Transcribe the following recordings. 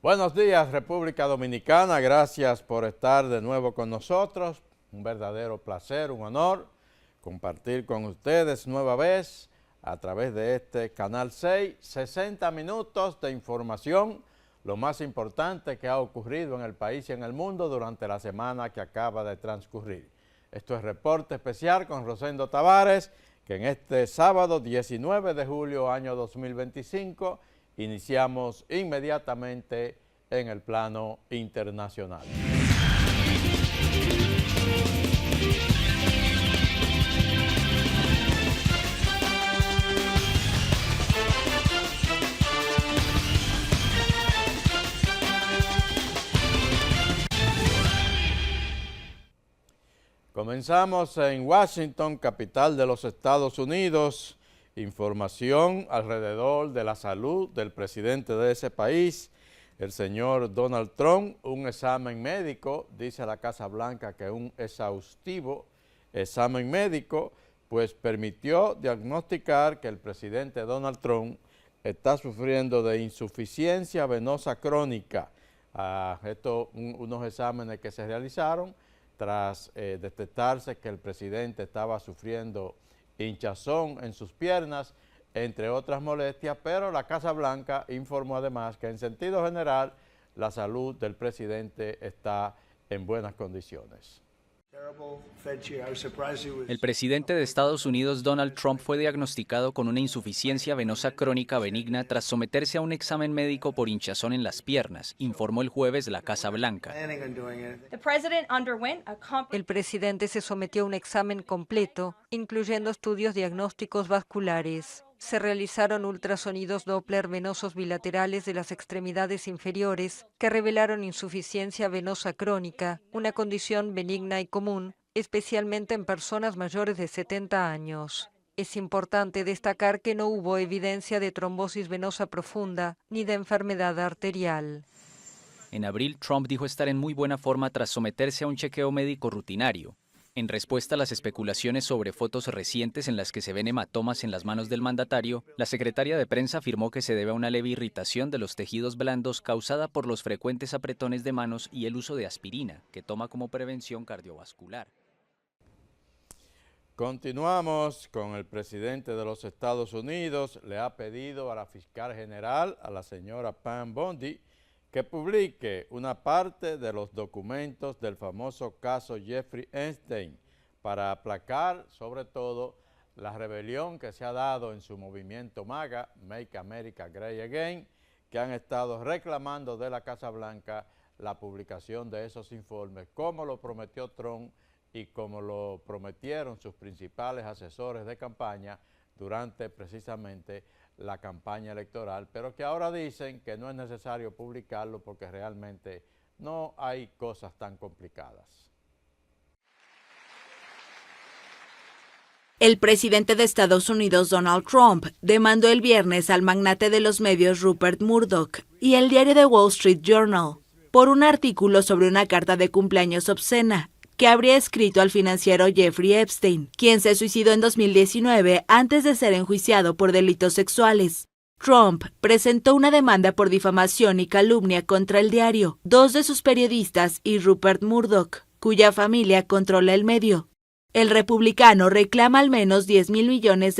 Buenos días, República Dominicana. Gracias por estar de nuevo con nosotros. Un verdadero placer, un honor compartir con ustedes nueva vez a través de este Canal 6, 60 minutos de información, lo más importante que ha ocurrido en el país y en el mundo durante la semana que acaba de transcurrir. Esto es Reporte Especial con Rosendo Tavares, que en este sábado 19 de julio año 2025 iniciamos inmediatamente en el plano internacional. Comenzamos en Washington, capital de los Estados Unidos. Información alrededor de la salud del presidente de ese país, el señor Donald Trump. Un examen médico, dice la Casa Blanca que un exhaustivo examen médico, pues permitió diagnosticar que el presidente Donald Trump está sufriendo de insuficiencia venosa crónica. Unos exámenes que se realizaron tras detectarse que el presidente estaba sufriendo hinchazón en sus piernas, entre otras molestias, pero la Casa Blanca informó además que en sentido general la salud del presidente está en buenas condiciones. El presidente de Estados Unidos, Donald Trump, fue diagnosticado con una insuficiencia venosa crónica benigna tras someterse a un examen médico por hinchazón en las piernas, informó el jueves la Casa Blanca. El presidente se sometió a un examen completo, incluyendo estudios diagnósticos vasculares. Se realizaron ultrasonidos Doppler venosos bilaterales de las extremidades inferiores que revelaron insuficiencia venosa crónica, una condición benigna y común, especialmente en personas mayores de 70 años. Es importante destacar que no hubo evidencia de trombosis venosa profunda ni de enfermedad arterial. En abril, Trump dijo estar en muy buena forma tras someterse a un chequeo médico rutinario. En respuesta a las especulaciones sobre fotos recientes en las que se ven hematomas en las manos del mandatario, la secretaria de prensa afirmó que se debe a una leve irritación de los tejidos blandos causada por los frecuentes apretones de manos y el uso de aspirina, que toma como prevención cardiovascular. Continuamos con el presidente de los Estados Unidos. Le ha pedido a la fiscal general, a la señora Pam Bondi, que publique una parte de los documentos del famoso caso Jeffrey Epstein para aplacar sobre todo la rebelión que se ha dado en su movimiento MAGA, Make America Great Again, que han estado reclamando de la Casa Blanca la publicación de esos informes, como lo prometió Trump y como lo prometieron sus principales asesores de campaña durante precisamente la campaña electoral, pero que ahora dicen que no es necesario publicarlo porque realmente no hay cosas tan complicadas. El presidente de Estados Unidos, Donald Trump, demandó el viernes al magnate de los medios Rupert Murdoch y el diario The Wall Street Journal por un artículo sobre una carta de cumpleaños obscena que habría escrito al financiero Jeffrey Epstein, quien se suicidó en 2019 antes de ser enjuiciado por delitos sexuales. Trump presentó una demanda por difamación y calumnia contra el diario, dos de sus periodistas y Rupert Murdoch, cuya familia controla el medio. El republicano reclama al menos $10,000 millones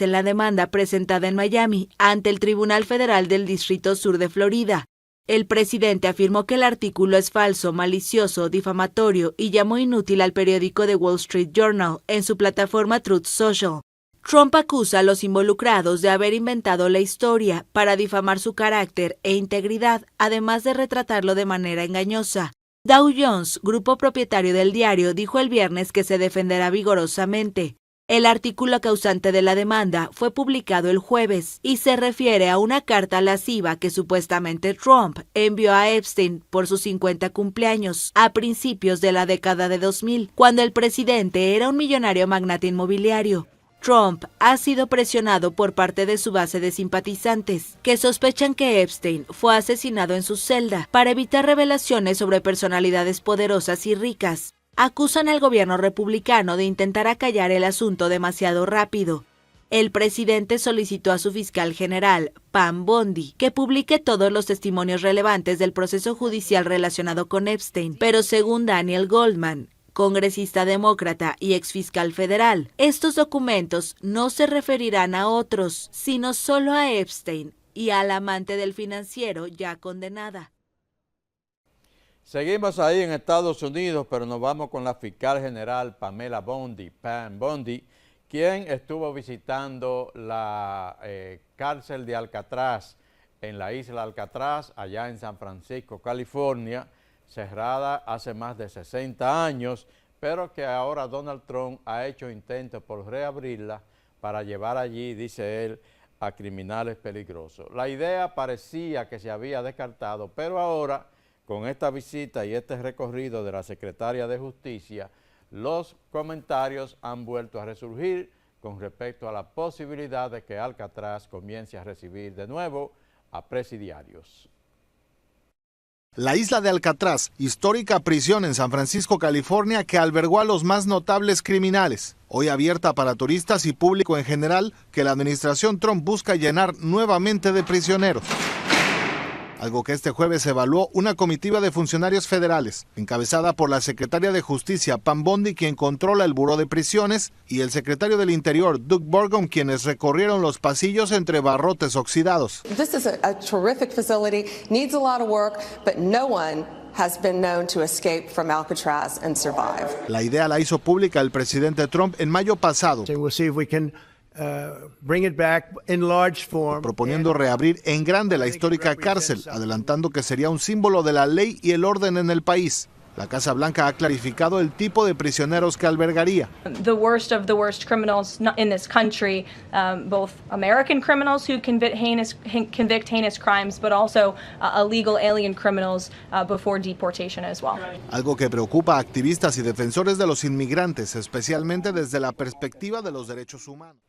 en la demanda presentada en Miami ante el Tribunal Federal del Distrito Sur de Florida. El presidente afirmó que el artículo es falso, malicioso, difamatorio y llamó inútil al periódico The Wall Street Journal en su plataforma Truth Social. Trump acusa a los involucrados de haber inventado la historia para difamar su carácter e integridad, además de retratarlo de manera engañosa. Dow Jones, grupo propietario del diario, dijo el viernes que se defenderá vigorosamente. El artículo causante de la demanda fue publicado el jueves y se refiere a una carta lasciva que supuestamente Trump envió a Epstein por sus 50 cumpleaños a principios de la década de 2000, cuando el presidente era un millonario magnate inmobiliario. Trump ha sido presionado por parte de su base de simpatizantes, que sospechan que Epstein fue asesinado en su celda para evitar revelaciones sobre personalidades poderosas y ricas. Acusan al gobierno republicano de intentar acallar el asunto demasiado rápido. El presidente solicitó a su fiscal general, Pam Bondi, que publique todos los testimonios relevantes del proceso judicial relacionado con Epstein, pero según Daniel Goldman, congresista demócrata y exfiscal federal, estos documentos no se referirán a otros, sino solo a Epstein y al amante del financiero ya condenada. Seguimos ahí en Estados Unidos, pero nos vamos con la fiscal general Pamela Bondi, Pam Bondi, quien estuvo visitando la cárcel de Alcatraz, en la isla Alcatraz, allá en San Francisco, California, cerrada hace más de 60 años, pero que ahora Donald Trump ha hecho intentos por reabrirla para llevar allí, dice él, a criminales peligrosos. La idea parecía que se había descartado, pero ahora, con esta visita y este recorrido de la secretaria de Justicia, los comentarios han vuelto a resurgir con respecto a la posibilidad de que Alcatraz comience a recibir de nuevo a presidiarios. La isla de Alcatraz, histórica prisión en San Francisco, California, que albergó a los más notables criminales, hoy abierta para turistas y público en general, que la administración Trump busca llenar nuevamente de prisioneros. Algo que este jueves evaluó una comitiva de funcionarios federales, encabezada por la secretaria de Justicia, Pam Bondi, quien controla el Buró de Prisiones, y el secretario del Interior, Doug Burgum, quienes recorrieron los pasillos entre barrotes oxidados. This is a terrific facility, needs a lot of work, but no one has been known to escape from Alcatraz and survive. La idea la hizo pública el presidente Trump en mayo pasado, bring it back in large form, proponiendo reabrir en grande la histórica cárcel, adelantando que sería un símbolo de la ley y el orden en el país. La Casa Blanca ha clarificado el tipo de prisioneros que albergaría. The worst of the worst criminals in this country, both American criminals who convict heinous crimes, but also illegal alien criminals before deportation as well. Algo que preocupa a activistas y defensores de los inmigrantes, especialmente desde la perspectiva de los derechos humanos.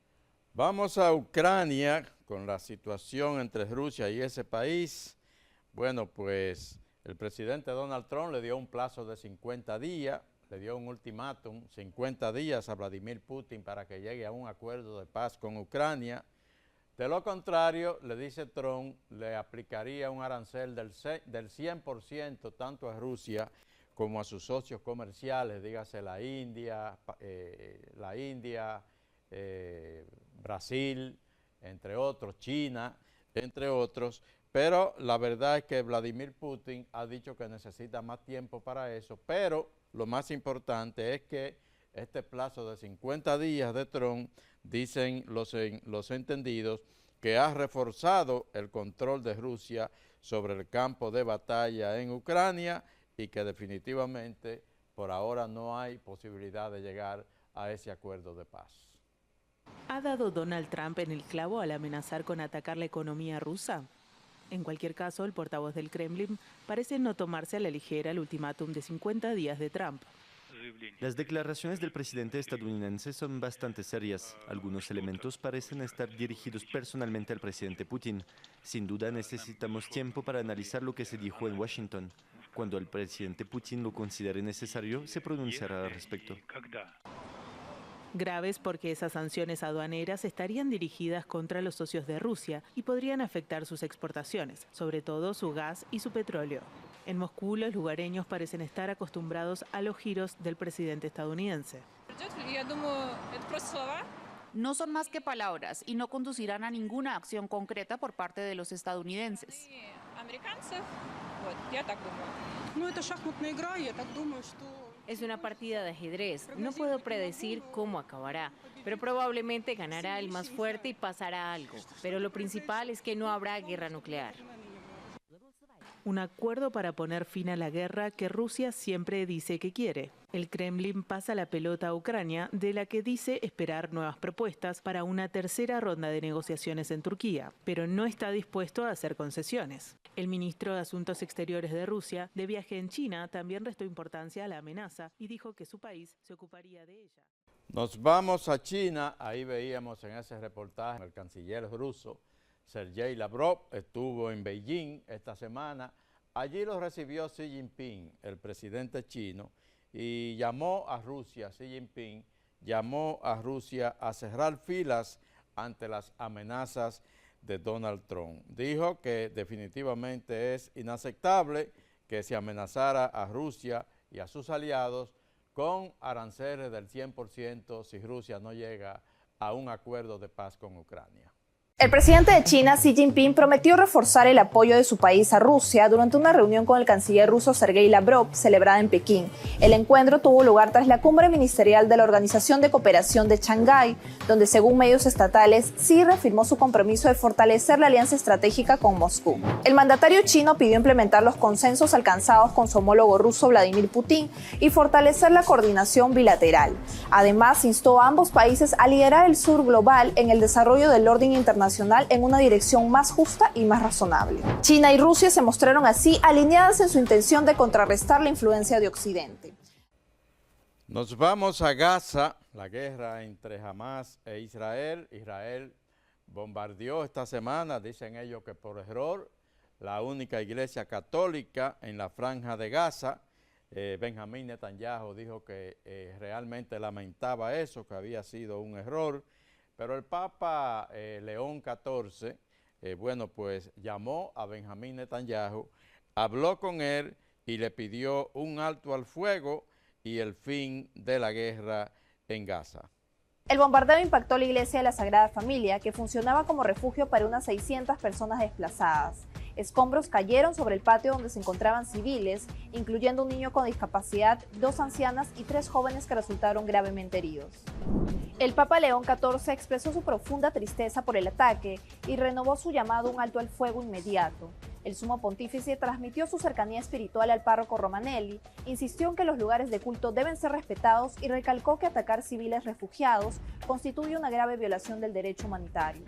Vamos a Ucrania con la situación entre Rusia y ese país. Bueno, pues el presidente Donald Trump le dio un plazo de 50 días, le dio un ultimátum, 50 días a Vladimir Putin para que llegue a un acuerdo de paz con Ucrania. De lo contrario, le dice Trump, le aplicaría un arancel del 100% tanto a Rusia como a sus socios comerciales, dígase la India, Brasil, entre otros, China, entre otros, pero la verdad es que Vladimir Putin ha dicho que necesita más tiempo para eso, pero lo más importante es que este plazo de 50 días de Trump, dicen los entendidos, que ha reforzado el control de Rusia sobre el campo de batalla en Ucrania y que definitivamente por ahora no hay posibilidad de llegar a ese acuerdo de paz. ¿Ha dado Donald Trump en el clavo al amenazar con atacar la economía rusa? En cualquier caso, el portavoz del Kremlin parece no tomarse a la ligera el ultimátum de 50 días de Trump. Las declaraciones del presidente estadounidense son bastante serias. Algunos elementos parecen estar dirigidos personalmente al presidente Putin. Sin duda necesitamos tiempo para analizar lo que se dijo en Washington. Cuando el presidente Putin lo considere necesario, se pronunciará al respecto. Graves porque esas sanciones aduaneras estarían dirigidas contra los socios de Rusia y podrían afectar sus exportaciones, sobre todo su gas y su petróleo. En Moscú, los lugareños parecen estar acostumbrados a los giros del presidente estadounidense. No son más que palabras y no conducirán a ninguna acción concreta por parte de los estadounidenses. Es una partida de ajedrez. No puedo predecir cómo acabará, pero probablemente ganará el más fuerte y pasará algo. Pero lo principal es que no habrá guerra nuclear. Un acuerdo para poner fin a la guerra que Rusia siempre dice que quiere. El Kremlin pasa la pelota a Ucrania, de la que dice esperar nuevas propuestas para una tercera ronda de negociaciones en Turquía, pero no está dispuesto a hacer concesiones. El ministro de Asuntos Exteriores de Rusia, de viaje en China, también restó importancia a la amenaza y dijo que su país se ocuparía de ella. Nos vamos a China. Ahí veíamos en ese reportaje el canciller ruso Sergei Lavrov estuvo en Beijing esta semana. Allí lo recibió Xi Jinping, el presidente chino, y llamó a Rusia, Xi Jinping llamó a Rusia a cerrar filas ante las amenazas de Donald Trump. Dijo que definitivamente es inaceptable que se amenazara a Rusia y a sus aliados con aranceles del 100% si Rusia no llega a un acuerdo de paz con Ucrania. El presidente de China, Xi Jinping, prometió reforzar el apoyo de su país a Rusia durante una reunión con el canciller ruso Sergei Lavrov celebrada en Pekín. El encuentro tuvo lugar tras la cumbre ministerial de la Organización de Cooperación de Shanghái, donde según medios estatales, Xi reafirmó su compromiso de fortalecer la alianza estratégica con Moscú. El mandatario chino pidió implementar los consensos alcanzados con su homólogo ruso Vladimir Putin y fortalecer la coordinación bilateral. Además, instó a ambos países a liderar el sur global en el desarrollo del orden internacional en una dirección más justa y más razonable. China y Rusia se mostraron así alineadas en su intención de contrarrestar la influencia de Occidente. Nos vamos a Gaza, la guerra entre Hamas e Israel. Israel bombardeó esta semana, dicen ellos que por error, la única iglesia católica en la franja de Gaza. Benjamín Netanyahu dijo que realmente lamentaba eso, que había sido un error. Pero el Papa León XIV, pues llamó a Benjamín Netanyahu, habló con él y le pidió un alto al fuego y el fin de la guerra en Gaza. El bombardeo impactó la iglesia de la Sagrada Familia, que funcionaba como refugio para unas 600 personas desplazadas. Escombros cayeron sobre el patio donde se encontraban civiles, incluyendo un niño con discapacidad, 2 ancianas y 3 jóvenes que resultaron gravemente heridos. El Papa León XIV expresó su profunda tristeza por el ataque y renovó su llamado a un alto al fuego inmediato. El sumo pontífice transmitió su cercanía espiritual al párroco Romanelli, insistió en que los lugares de culto deben ser respetados y recalcó que atacar civiles refugiados constituye una grave violación del derecho humanitario.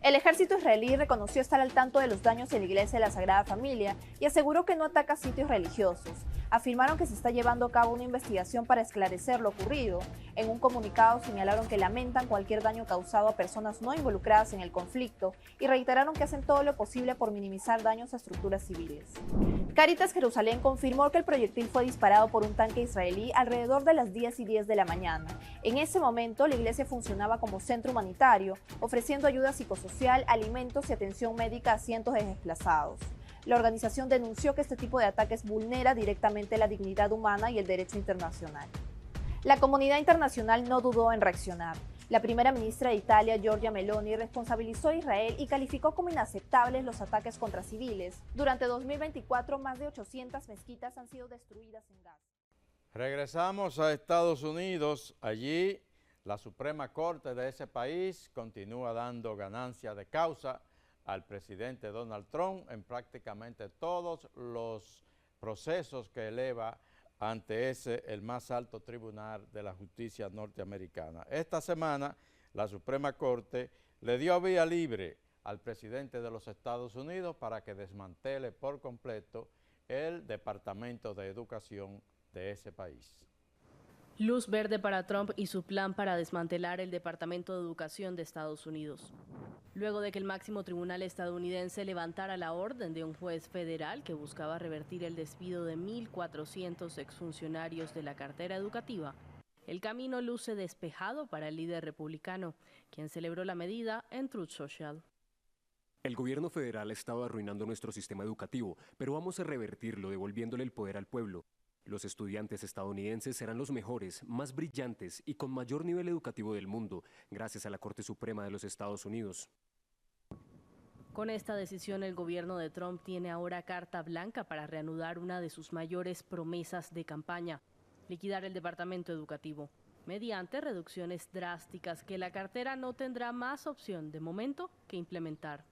El ejército israelí reconoció estar al tanto de los daños en la iglesia de la Sagrada Familia y aseguró que no ataca sitios religiosos. Afirmaron que se está llevando a cabo una investigación para esclarecer lo ocurrido. En un comunicado señalaron que lamentan cualquier daño causado a personas no involucradas en el conflicto y reiteraron que hacen todo lo posible por minimizar daños a estructuras civiles. Cáritas Jerusalén confirmó que el proyectil fue disparado por un tanque israelí alrededor de las 10:10 de la mañana. En ese momento, la iglesia funcionaba como centro humanitario, ofreciendo ayuda psicosocial, alimentos y atención médica a cientos de desplazados. La organización denunció que este tipo de ataques vulnera directamente la dignidad humana y el derecho internacional. La comunidad internacional no dudó en reaccionar. La primera ministra de Italia, Giorgia Meloni, responsabilizó a Israel y calificó como inaceptables los ataques contra civiles. Durante 2024, más de 800 mezquitas han sido destruidas en Gaza. Regresamos a Estados Unidos. Allí, la Suprema Corte de ese país continúa dando ganancia de causa al presidente Donald Trump en prácticamente todos los procesos que eleva ante el más alto tribunal de la justicia norteamericana. Esta semana, la Suprema Corte le dio vía libre al presidente de los Estados Unidos para que desmantele por completo el Departamento de Educación de ese país. Luz verde para Trump y su plan para desmantelar el Departamento de Educación de Estados Unidos. Luego de que el máximo tribunal estadounidense levantara la orden de un juez federal que buscaba revertir el despido de 1.400 exfuncionarios de la cartera educativa, el camino luce despejado para el líder republicano, quien celebró la medida en Truth Social. El gobierno federal ha estado arruinando nuestro sistema educativo, pero vamos a revertirlo devolviéndole el poder al pueblo. Los estudiantes estadounidenses serán los mejores, más brillantes y con mayor nivel educativo del mundo, gracias a la Corte Suprema de los Estados Unidos. Con esta decisión, el gobierno de Trump tiene ahora carta blanca para reanudar una de sus mayores promesas de campaña, liquidar el departamento educativo, mediante reducciones drásticas que la cartera no tendrá más opción de momento que implementar.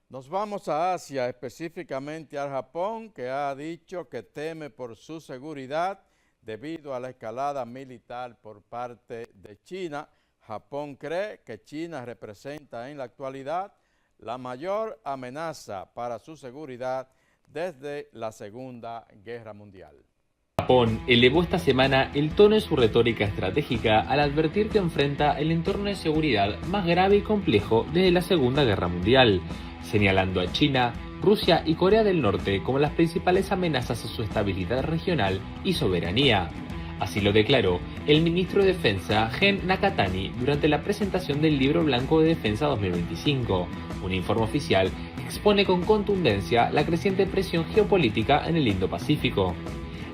Nos vamos a Asia, específicamente al Japón, que ha dicho que teme por su seguridad debido a la escalada militar por parte de China. Japón cree que China representa en la actualidad la mayor amenaza para su seguridad desde la Segunda Guerra Mundial. Japón elevó esta semana el tono en su retórica estratégica al advertir que enfrenta el entorno de seguridad más grave y complejo desde la Segunda Guerra Mundial, señalando a China, Rusia y Corea del Norte como las principales amenazas a su estabilidad regional y soberanía. Así lo declaró el ministro de Defensa, Gen Nakatani, durante la presentación del Libro Blanco de Defensa 2025, un informe oficial que expone con contundencia la creciente presión geopolítica en el Indo-Pacífico.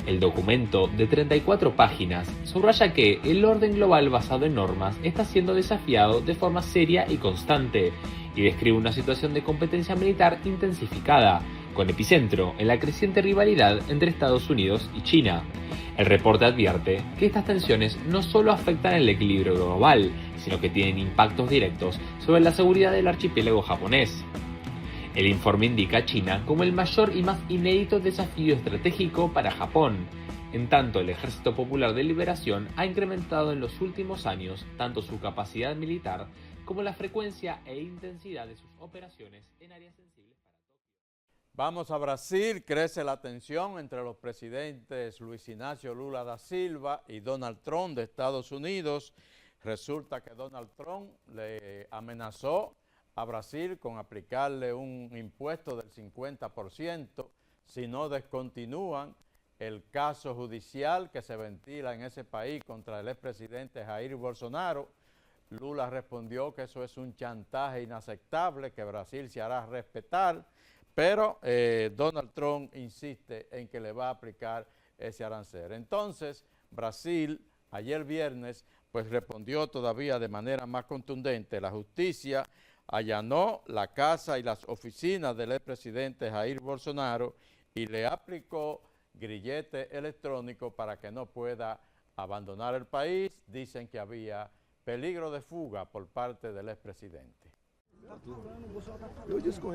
El documento, de 34 páginas, subraya que el orden global basado en normas está siendo desafiado de forma seria y constante, y describe una situación de competencia militar intensificada, con epicentro en la creciente rivalidad entre Estados Unidos y China. El reporte advierte que estas tensiones no solo afectan el equilibrio global, sino que tienen impactos directos sobre la seguridad del archipiélago japonés. El informe indica a China como el mayor y más inédito desafío estratégico para Japón. En tanto, el Ejército Popular de Liberación ha incrementado en los últimos años tanto su capacidad militar como la frecuencia e intensidad de sus operaciones en áreas sensibles para Tokio. Vamos a Brasil. Crece la tensión entre los presidentes Luis Ignacio Lula da Silva y Donald Trump de Estados Unidos. Resulta que Donald Trump le amenazó a Brasil con aplicarle un impuesto del 50% si no descontinúan el caso judicial que se ventila en ese país contra el expresidente Jair Bolsonaro. Lula respondió que eso es un chantaje inaceptable, que Brasil se hará respetar, pero Donald Trump insiste en que le va a aplicar ese arancel. Entonces, Brasil, ayer viernes, pues respondió todavía de manera más contundente. La justicia allanó la casa y las oficinas del expresidente Jair Bolsonaro y le aplicó grillete electrónico para que no pueda abandonar el país. Dicen que había peligro de fuga por parte del expresidente.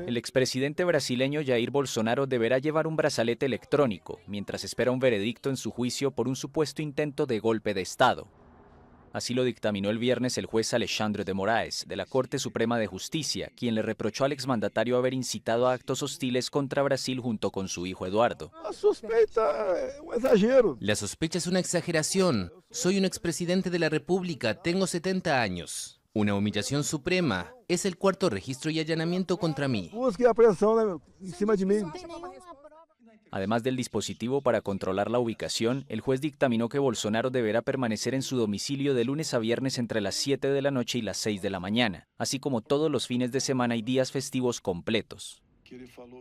El expresidente brasileño Jair Bolsonaro deberá llevar un brazalete electrónico mientras espera un veredicto en su juicio por un supuesto intento de golpe de Estado. Así lo dictaminó el viernes el juez Alexandre de Moraes, de la Corte Suprema de Justicia, quien le reprochó al exmandatario haber incitado a actos hostiles contra Brasil junto con su hijo Eduardo. La sospecha es una exageración. Soy un expresidente de la República, tengo 70 años. Una humillación suprema. Es el cuarto registro y allanamiento contra mí. Además del dispositivo para controlar la ubicación, el juez dictaminó que Bolsonaro deberá permanecer en su domicilio de lunes a viernes entre las 7 de la noche y las 6 de la mañana, así como todos los fines de semana y días festivos completos.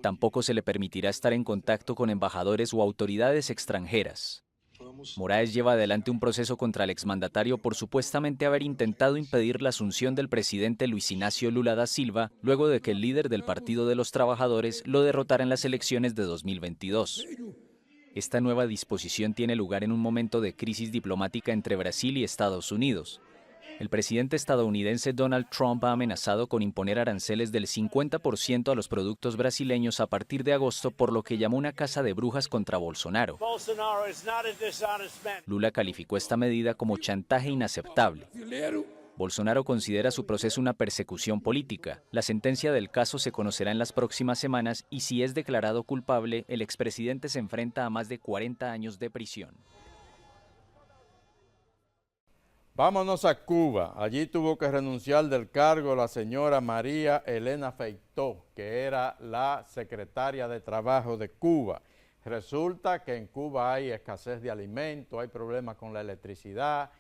Tampoco se le permitirá estar en contacto con embajadores o autoridades extranjeras. Moraes lleva adelante un proceso contra el exmandatario por supuestamente haber intentado impedir la asunción del presidente Luis Ignacio Lula da Silva luego de que el líder del Partido de los Trabajadores lo derrotara en las elecciones de 2022. Esta nueva disposición tiene lugar en un momento de crisis diplomática entre Brasil y Estados Unidos. El presidente estadounidense Donald Trump ha amenazado con imponer aranceles del 50% a los productos brasileños a partir de agosto, por lo que llamó una caza de brujas contra Bolsonaro. Lula calificó esta medida como chantaje inaceptable. Bolsonaro considera su proceso una persecución política. La sentencia del caso se conocerá en las próximas semanas y si es declarado culpable, el expresidente se enfrenta a más de 40 años de prisión. Vámonos a Cuba. Allí tuvo que renunciar del cargo la señora María Elena Feitó, que era la secretaria de Trabajo de Cuba. Resulta que en Cuba hay escasez de alimentos, hay problemas con la electricidad,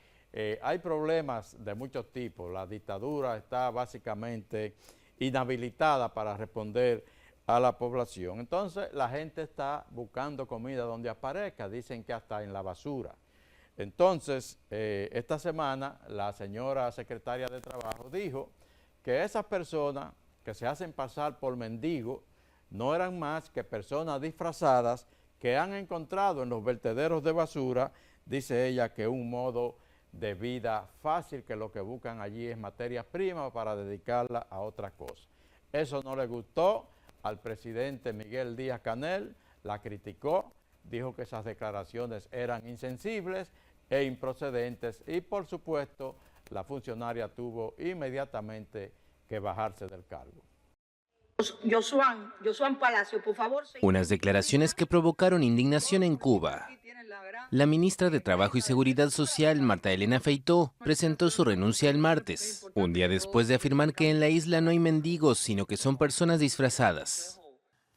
hay problemas de muchos tipos. La dictadura está básicamente inhabilitada para responder a la población. Entonces la gente está buscando comida donde aparezca, dicen que hasta en la basura. Entonces, esta semana la señora secretaria de Trabajo dijo que esas personas que se hacen pasar por mendigos no eran más que personas disfrazadas que han encontrado en los vertederos de basura, dice ella, que un modo de vida fácil, que lo que buscan allí es materias primas para dedicarla a otra cosa. Eso no le gustó al presidente Miguel Díaz-Canel, la criticó, dijo que esas declaraciones eran insensibles e improcedentes y, por supuesto, la funcionaria tuvo inmediatamente que bajarse del cargo. Josuán Palacio, por favor. Unas declaraciones que provocaron indignación en Cuba. La ministra de Trabajo y Seguridad Social, Marta Elena Feitó, presentó su renuncia el martes, un día después de afirmar que en la isla no hay mendigos, sino que son personas disfrazadas.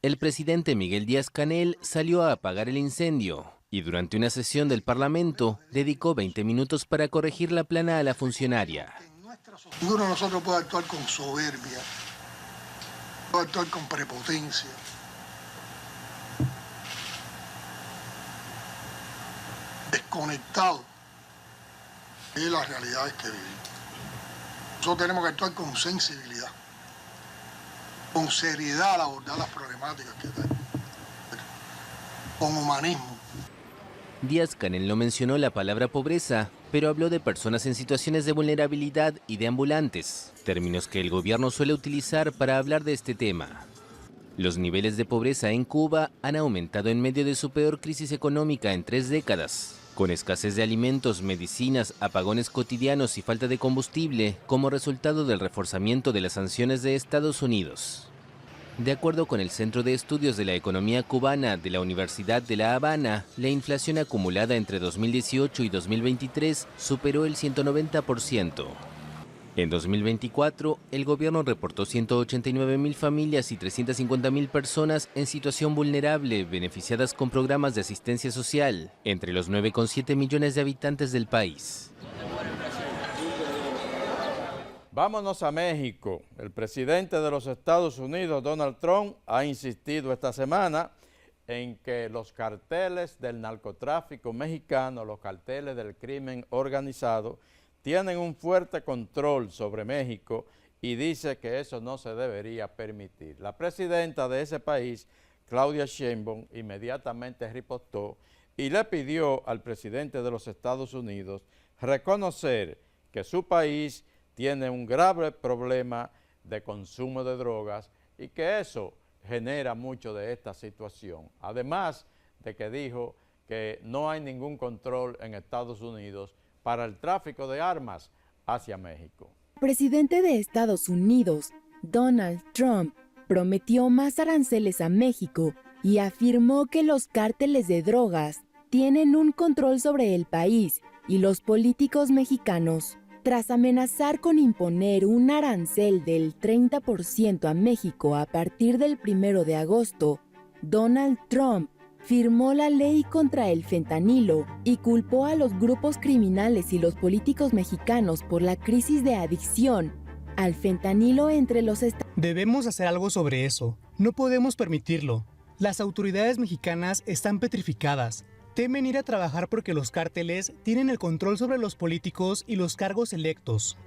El presidente Miguel Díaz-Canel salió a apagar el incendio. Y durante una sesión del Parlamento, dedicó 20 minutos para corregir la plana a la funcionaria. Ninguno de nosotros puede actuar con soberbia, puede actuar con prepotencia. Desconectado de las realidades que vivimos. Nosotros tenemos que actuar con sensibilidad, con seriedad al abordar las problemáticas que tenemos, con humanismo. Díaz-Canel no mencionó la palabra pobreza, pero habló de personas en situaciones de vulnerabilidad y de ambulantes, términos que el gobierno suele utilizar para hablar de este tema. Los niveles de pobreza en Cuba han aumentado en medio de su peor crisis económica en 3 décadas, con escasez de alimentos, medicinas, apagones cotidianos y falta de combustible como resultado del reforzamiento de las sanciones de Estados Unidos. De acuerdo con el Centro de Estudios de la Economía Cubana de la Universidad de La Habana, la inflación acumulada entre 2018 y 2023 superó el 190%. En 2024, el gobierno reportó 189.000 familias y 350.000 personas en situación vulnerable beneficiadas con programas de asistencia social, entre los 9,7 millones de habitantes del país. Vámonos a México. El presidente de los Estados Unidos, Donald Trump, ha insistido esta semana en que los carteles del narcotráfico mexicano, los carteles del crimen organizado, tienen un fuerte control sobre México y dice que eso no se debería permitir. La presidenta de ese país, Claudia Sheinbaum, inmediatamente ripostó y le pidió al presidente de los Estados Unidos reconocer que su país tiene un grave problema de consumo de drogas y que eso genera mucho de esta situación. Además de que dijo que no hay ningún control en Estados Unidos para el tráfico de armas hacia México. El presidente de Estados Unidos, Donald Trump, prometió más aranceles a México y afirmó que los cárteles de drogas tienen un control sobre el país y los políticos mexicanos. Tras amenazar con imponer un arancel del 30% a México a partir del 1 de agosto, Donald Trump firmó la ley contra el fentanilo y culpó a los grupos criminales y los políticos mexicanos por la crisis de adicción al fentanilo entre los estados. Debemos hacer algo sobre eso. No podemos permitirlo. Las autoridades mexicanas están petrificadas. Temen ir a trabajar porque los cárteles tienen el control sobre los políticos y los cargos electos.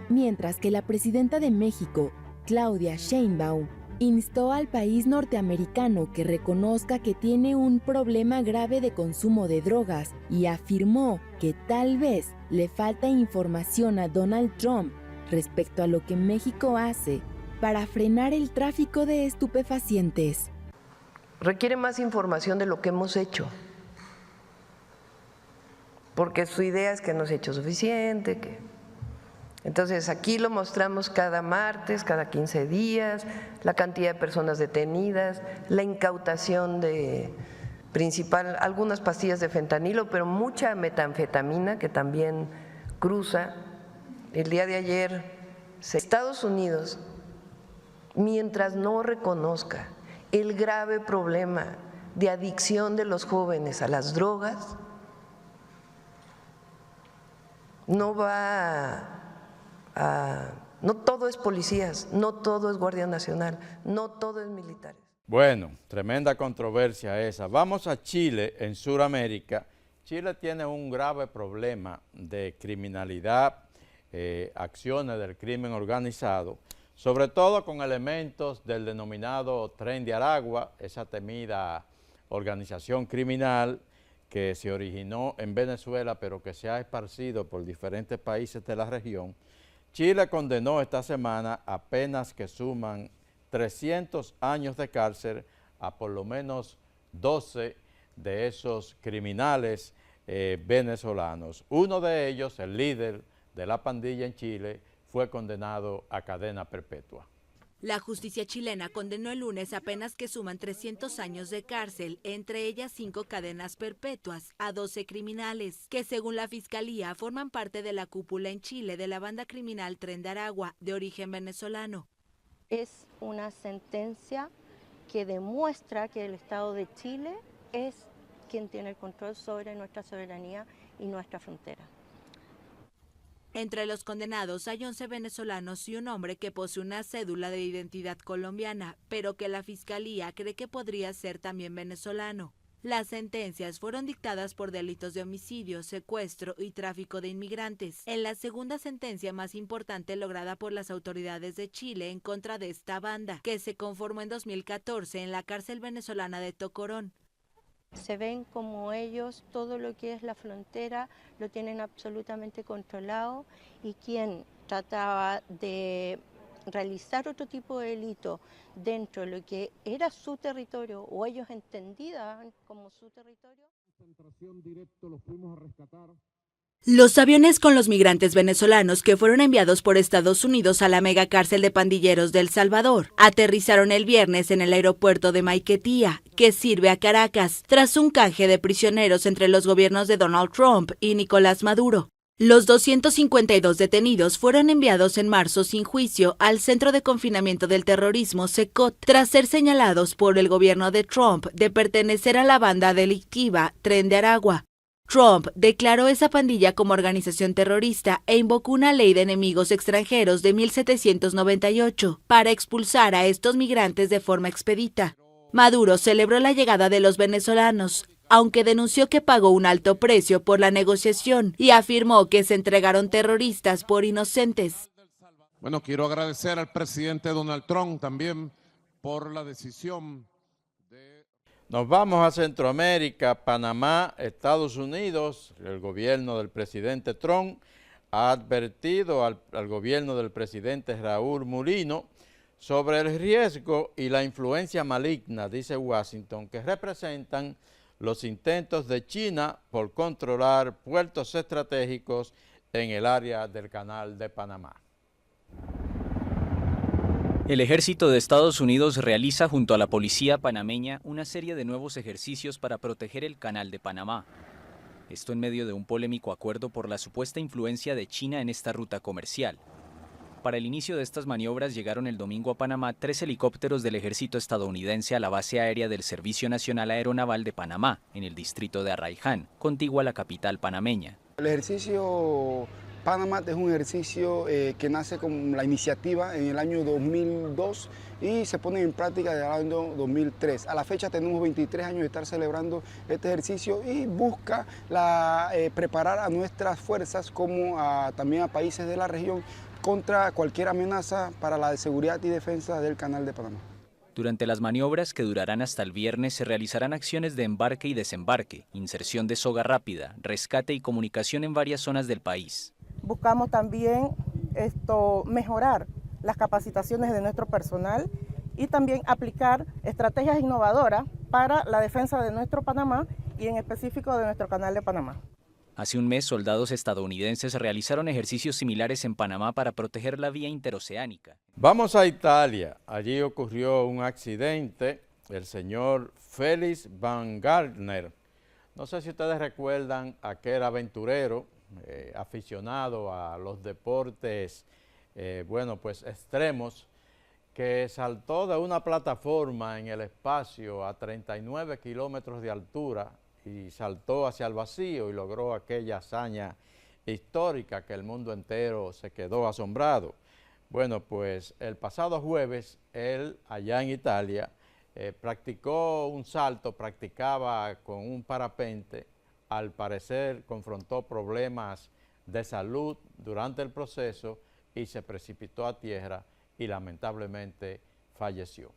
Mientras que la presidenta de México, Claudia Sheinbaum, instó al país norteamericano que reconozca que tiene un problema grave de consumo de drogas y afirmó que tal vez le falta información a Donald Trump respecto a lo que México hace para frenar el tráfico de estupefacientes. Requiere más información de lo que hemos hecho, porque su idea es que no se ha hecho suficiente, Entonces aquí lo mostramos cada martes, cada 15 días, la cantidad de personas detenidas, la incautación de algunas pastillas de fentanilo, pero mucha metanfetamina que también cruza. El día de ayer, Estados Unidos, mientras no reconozca el grave problema de adicción de los jóvenes a las drogas, no todo es policías, no todo es Guardia Nacional, no todo es militares. Bueno, tremenda controversia esa. Vamos a Chile, en Sudamérica. Chile tiene un grave problema de criminalidad, acciones del crimen organizado, sobre todo con elementos del denominado Tren de Aragua, esa temida organización criminal que se originó en Venezuela, pero que se ha esparcido por diferentes países de la región. Chile condenó esta semana a penas que suman 300 años de cárcel a por lo menos 12 de esos criminales venezolanos. Uno de ellos, el líder de la pandilla en Chile, fue condenado a cadena perpetua. La justicia chilena condenó el lunes a penas que suman 300 años de cárcel, entre ellas 5 cadenas perpetuas, a 12 criminales, que según la Fiscalía forman parte de la cúpula en Chile de la banda criminal Tren de Aragua, de origen venezolano. Es una sentencia que demuestra que el Estado de Chile es quien tiene el control sobre nuestra soberanía y nuestra frontera. Entre los condenados hay 11 venezolanos y un hombre que posee una cédula de identidad colombiana, pero que la fiscalía cree que podría ser también venezolano. Las sentencias fueron dictadas por delitos de homicidio, secuestro y tráfico de inmigrantes. En la segunda sentencia más importante lograda por las autoridades de Chile en contra de esta banda, que se conformó en 2014 en la cárcel venezolana de Tocorón. Se ven como ellos, todo lo que es la frontera, lo tienen absolutamente controlado, y quien trataba de realizar otro tipo de delito dentro de lo que era su territorio o ellos entendían como su territorio. Los aviones con los migrantes venezolanos que fueron enviados por Estados Unidos a la megacárcel de pandilleros de El Salvador aterrizaron el viernes en el aeropuerto de Maiquetía, que sirve a Caracas, tras un canje de prisioneros entre los gobiernos de Donald Trump y Nicolás Maduro. Los 252 detenidos fueron enviados en marzo sin juicio al Centro de Confinamiento del Terrorismo, CECOT, tras ser señalados por el gobierno de Trump de pertenecer a la banda delictiva Tren de Aragua. Trump declaró esa pandilla como organización terrorista e invocó una ley de enemigos extranjeros de 1798 para expulsar a estos migrantes de forma expedita. Maduro celebró la llegada de los venezolanos, aunque denunció que pagó un alto precio por la negociación y afirmó que se entregaron terroristas por inocentes. Bueno, quiero agradecer al presidente Donald Trump también por la decisión. Nos vamos a Centroamérica, Panamá, Estados Unidos. El gobierno del presidente Trump ha advertido al gobierno del presidente Raúl Mulino sobre el riesgo y la influencia maligna, dice Washington, que representan los intentos de China por controlar puertos estratégicos en el área del Canal de Panamá. El ejército de Estados Unidos realiza junto a la policía panameña una serie de nuevos ejercicios para proteger el Canal de Panamá. Esto en medio de un polémico acuerdo por la supuesta influencia de China en esta ruta comercial. Para el inicio de estas maniobras llegaron el domingo a Panamá 3 helicópteros del ejército estadounidense a la base aérea del Servicio Nacional Aeronaval de Panamá, en el distrito de Arraiján, contigua a la capital panameña. El ejercicio Panamá es un ejercicio que nace con la iniciativa en el año 2002 y se pone en práctica desde el año 2003. A la fecha tenemos 23 años de estar celebrando este ejercicio y busca preparar a nuestras fuerzas como también a países de la región contra cualquier amenaza para la seguridad y defensa del Canal de Panamá. Durante las maniobras, que durarán hasta el viernes, se realizarán acciones de embarque y desembarque, inserción de soga rápida, rescate y comunicación en varias zonas del país. Buscamos también mejorar las capacitaciones de nuestro personal y también aplicar estrategias innovadoras para la defensa de nuestro Panamá y en específico de nuestro Canal de Panamá. Hace un mes, soldados estadounidenses realizaron ejercicios similares en Panamá para proteger la vía interoceánica. Vamos a Italia. Allí ocurrió un accidente. El señor Felix Baumgartner, no sé si ustedes recuerdan aquel aventurero, aficionado a los deportes, extremos, que saltó de una plataforma en el espacio a 39 kilómetros de altura y saltó hacia el vacío y logró aquella hazaña histórica que el mundo entero se quedó asombrado. Bueno, pues el pasado jueves, él allá en Italia practicó un salto, practicaba con un parapente. Al parecer confrontó problemas de salud durante el proceso y se precipitó a tierra y lamentablemente falleció.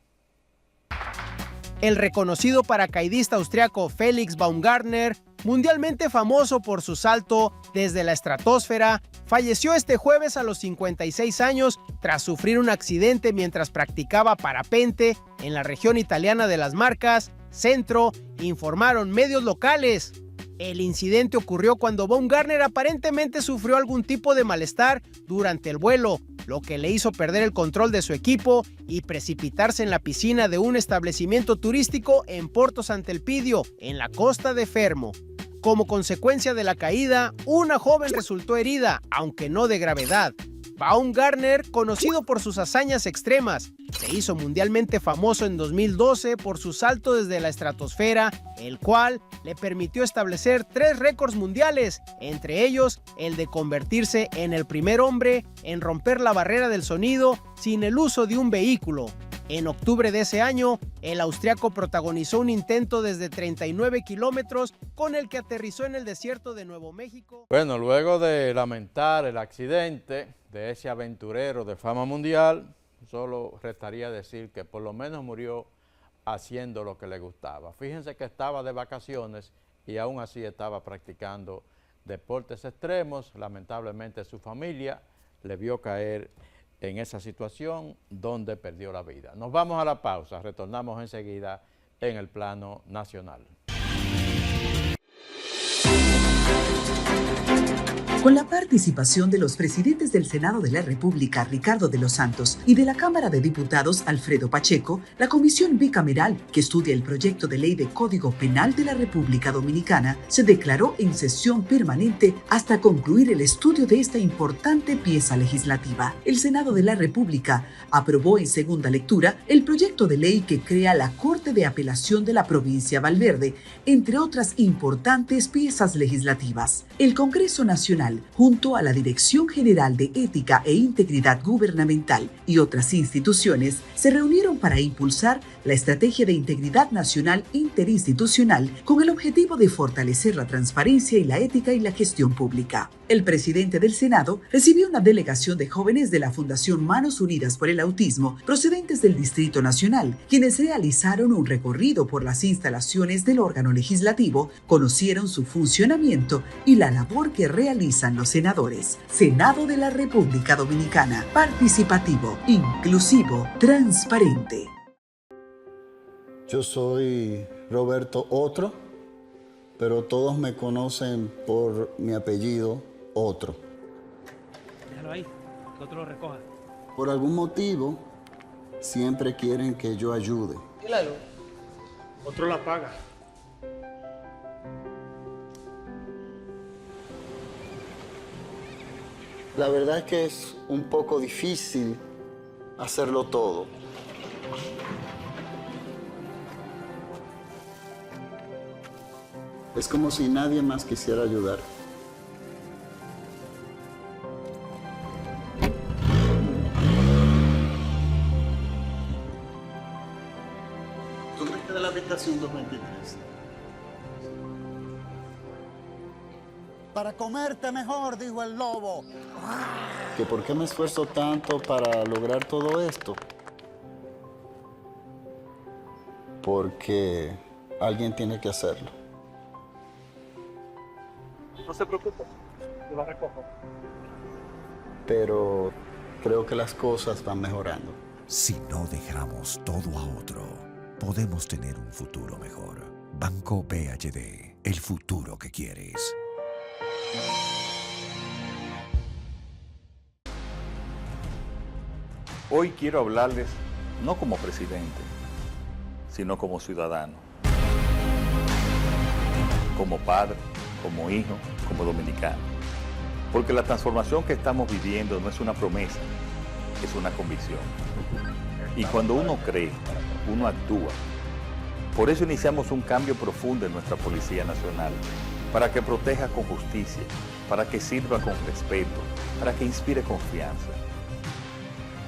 El reconocido paracaidista austriaco Felix Baumgartner, mundialmente famoso por su salto desde la estratosfera, falleció este jueves a los 56 años tras sufrir un accidente mientras practicaba parapente en la región italiana de las Marcas, Centro, informaron medios locales. El incidente ocurrió cuando Baumgartner aparentemente sufrió algún tipo de malestar durante el vuelo, lo que le hizo perder el control de su equipo y precipitarse en la piscina de un establecimiento turístico en Porto Sant'Elpidio, en la costa de Fermo. Como consecuencia de la caída, una joven resultó herida, aunque no de gravedad. Baumgartner, conocido por sus hazañas extremas, se hizo mundialmente famoso en 2012 por su salto desde la estratosfera, el cual le permitió establecer 3 récords mundiales, entre ellos el de convertirse en el primer hombre en romper la barrera del sonido sin el uso de un vehículo. En octubre de ese año, el austriaco protagonizó un intento desde 39 kilómetros con el que aterrizó en el desierto de Nuevo México. Bueno, luego de lamentar el accidente de ese aventurero de fama mundial, solo restaría decir que por lo menos murió haciendo lo que le gustaba. Fíjense que estaba de vacaciones y aún así estaba practicando deportes extremos. Lamentablemente su familia le vio caer en esa situación donde perdió la vida. Nos vamos a la pausa, retornamos enseguida en el plano nacional. Con la participación de los presidentes del Senado de la República, Ricardo de los Santos, y de la Cámara de Diputados, Alfredo Pacheco, la Comisión Bicameral, que estudia el proyecto de ley de Código Penal de la República Dominicana, se declaró en sesión permanente hasta concluir el estudio de esta importante pieza legislativa. El Senado de la República aprobó en segunda lectura el proyecto de ley que crea la Corte de Apelación de la Provincia Valverde, entre otras importantes piezas legislativas. El Congreso Nacional, junto a la Dirección General de Ética e Integridad Gubernamental y otras instituciones, se reunieron para impulsar la Estrategia de Integridad Nacional Interinstitucional con el objetivo de fortalecer la transparencia y la ética y la gestión pública. El presidente del Senado recibió una delegación de jóvenes de la Fundación Manos Unidas por el Autismo, procedentes del Distrito Nacional, quienes realizaron un recorrido por las instalaciones del órgano legislativo, conocieron su funcionamiento y la labor que realizan los senadores. Senado de la República Dominicana, participativo, inclusivo, transparente. Yo soy Roberto Otro, pero todos me conocen por mi apellido Otro. Déjalo ahí, que otro lo recoja. Por algún motivo, siempre quieren que yo ayude. Claro. Otro la paga. La verdad es que es un poco difícil hacerlo todo. Es como si nadie más quisiera ayudar. ¿Tú crees que de la habitación 223? Para comerte mejor, dijo el lobo. ¿Que por qué me esfuerzo tanto para lograr todo esto? Porque alguien tiene que hacerlo. No se preocupe, yo la recojo. Pero creo que las cosas van mejorando. Si no dejamos todo a otro, podemos tener un futuro mejor. Banco BHD, el futuro que quieres. Hoy quiero hablarles no como presidente, sino como ciudadano, como padre, como hijo, como dominicano. Porque la transformación que estamos viviendo no es una promesa, es una convicción. Y cuando uno cree, uno actúa. Por eso iniciamos un cambio profundo en nuestra Policía Nacional, para que proteja con justicia, para que sirva con respeto, para que inspire confianza.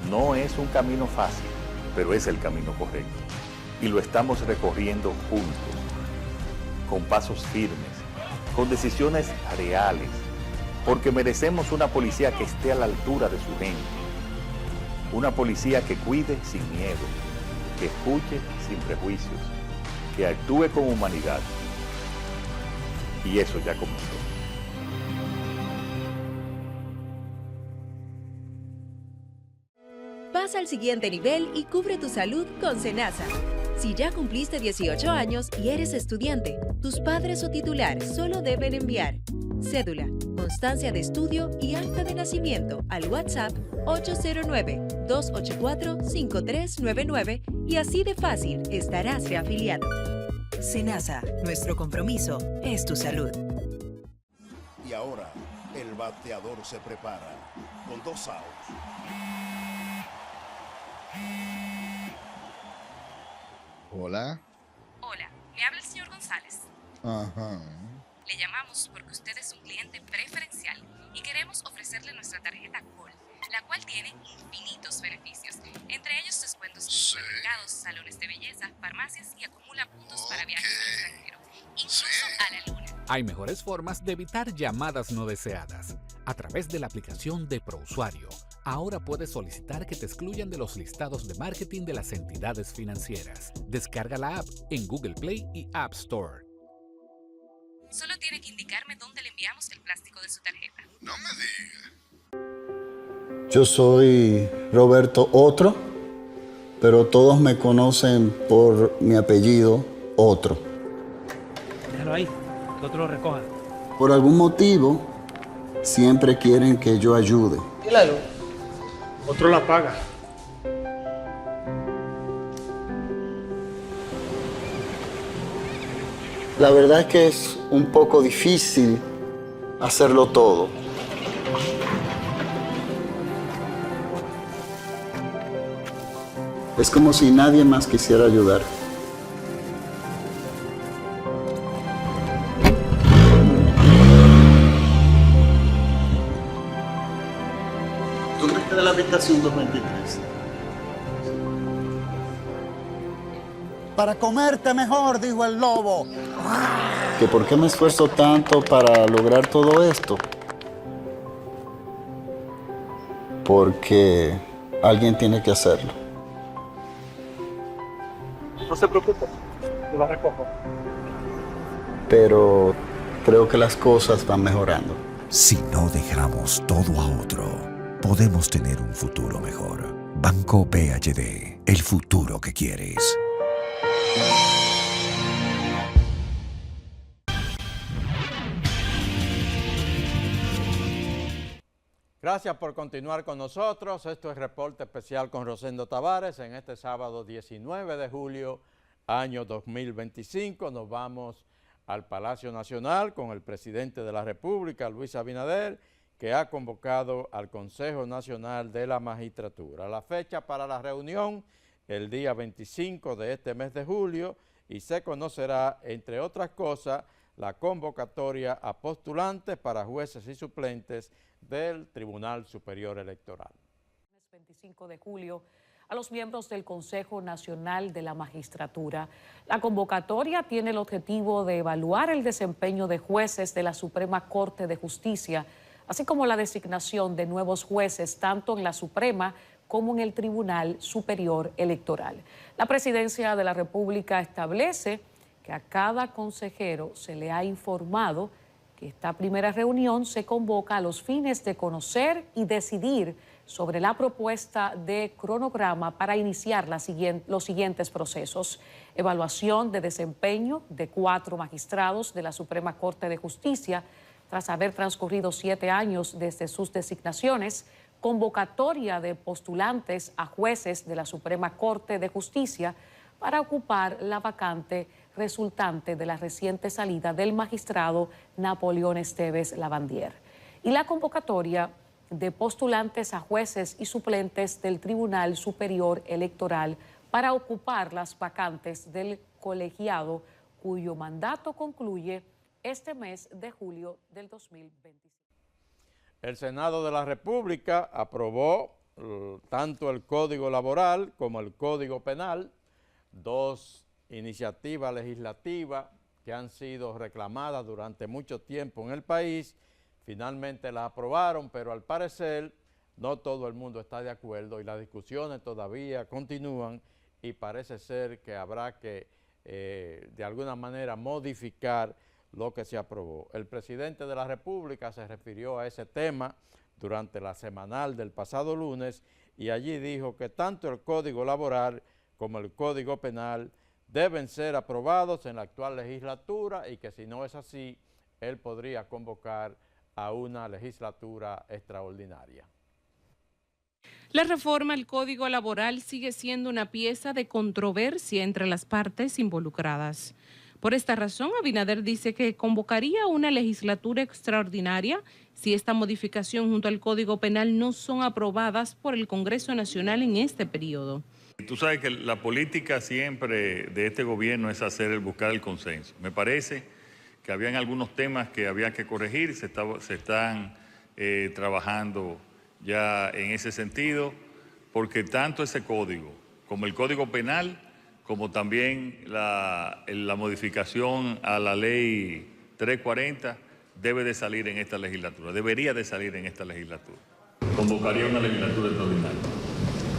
No es un camino fácil, pero es el camino correcto. Y lo estamos recorriendo juntos, con pasos firmes, con decisiones reales, porque merecemos una policía que esté a la altura de su gente. Una policía que cuide sin miedo, que escuche sin prejuicios, que actúe con humanidad. Y eso ya comenzó. Pasa al siguiente nivel y cubre tu salud con Senasa. Si ya cumpliste 18 años y eres estudiante, tus padres o titular solo deben enviar cédula, constancia de estudio y acta de nacimiento al WhatsApp 809-284-5399 y así de fácil estarás reafiliado. Senasa, nuestro compromiso es tu salud. Y ahora, el bateador se prepara con 2 outs. Hola. Hola, me habla el señor González. Ajá. Le llamamos porque usted es un cliente preferencial y queremos ofrecerle nuestra tarjeta Gold, la cual tiene infinitos beneficios, entre ellos descuentos en supermercados, salones de belleza, farmacias y acumula puntos para viajes al extranjero, incluso a la luna. Hay mejores formas de evitar llamadas no deseadas. A través de la aplicación de ProUsuario, ahora puedes solicitar que te excluyan de los listados de marketing de las entidades financieras. Descarga la app en Google Play y App Store. Solo tiene que indicarme dónde le enviamos el plástico de su tarjeta. No me diga. Yo soy Roberto Otro, pero todos me conocen por mi apellido Otro. Déjalo ahí, que otro lo recoja. Por algún motivo, siempre quieren que yo ayude. ¿Y la luz? Otro la paga. La verdad es que es un poco difícil hacerlo todo. Es como si nadie más quisiera ayudar. ¿Tú crees que de la habitación 223? Para comerte mejor, dijo el lobo. ¿Que por qué me esfuerzo tanto para lograr todo esto? Porque alguien tiene que hacerlo. No se preocupe, yo la recojo. Pero creo que las cosas van mejorando. Si no dejamos todo a otro, podemos tener un futuro mejor. Banco BHD, el futuro que quieres. Gracias por continuar con nosotros. Esto es Reporte Especial con Rosendo Tavares. En este sábado 19 de julio, año 2025, nos vamos al Palacio Nacional con el presidente de la República, Luis Abinader, que ha convocado al Consejo Nacional de la Magistratura. La fecha para la reunión, el día 25 de este mes de julio, y se conocerá, entre otras cosas, la convocatoria a postulantes para jueces y suplentes del Tribunal Superior Electoral. 25 de julio, a los miembros del Consejo Nacional de la Magistratura. La convocatoria tiene el objetivo de evaluar el desempeño de jueces de la Suprema Corte de Justicia, así como la designación de nuevos jueces tanto en la Suprema como en el Tribunal Superior Electoral. La Presidencia de la República establece que a cada consejero se le ha informado que esta primera reunión se convoca a los fines de conocer y decidir sobre la propuesta de cronograma para iniciar los siguientes procesos: evaluación de desempeño de 4 magistrados de la Suprema Corte de Justicia tras haber transcurrido 7 años desde sus designaciones, convocatoria de postulantes a jueces de la Suprema Corte de Justicia para ocupar la vacante resultante de la reciente salida del magistrado Napoleón Esteves Lavandier, y la convocatoria de postulantes a jueces y suplentes del Tribunal Superior Electoral para ocupar las vacantes del colegiado cuyo mandato concluye este mes de julio del 2025. El Senado de la República aprobó tanto el Código Laboral como el Código Penal, 2 iniciativas legislativas que han sido reclamadas durante mucho tiempo en el país. Finalmente las aprobaron, pero al parecer no todo el mundo está de acuerdo y las discusiones todavía continúan, y parece ser que habrá que de alguna manera modificar lo que se aprobó. El presidente de la República se refirió a ese tema durante la semanal del pasado lunes y allí dijo que tanto el Código Laboral como el Código Penal deben ser aprobados en la actual legislatura y que si no es así, él podría convocar a una legislatura extraordinaria. La reforma al Código Laboral sigue siendo una pieza de controversia entre las partes involucradas. Por esta razón, Abinader dice que convocaría una legislatura extraordinaria si esta modificación junto al Código Penal no son aprobadas por el Congreso Nacional en este periodo. Tú sabes que la política siempre de este gobierno es buscar el consenso. Me parece que habían algunos temas que había que corregir, se están trabajando ya en ese sentido, porque tanto ese código como el Código Penal, como también la modificación a la Ley 340 debe de salir en esta legislatura, debería de salir en esta legislatura. Convocaría una legislatura extraordinaria.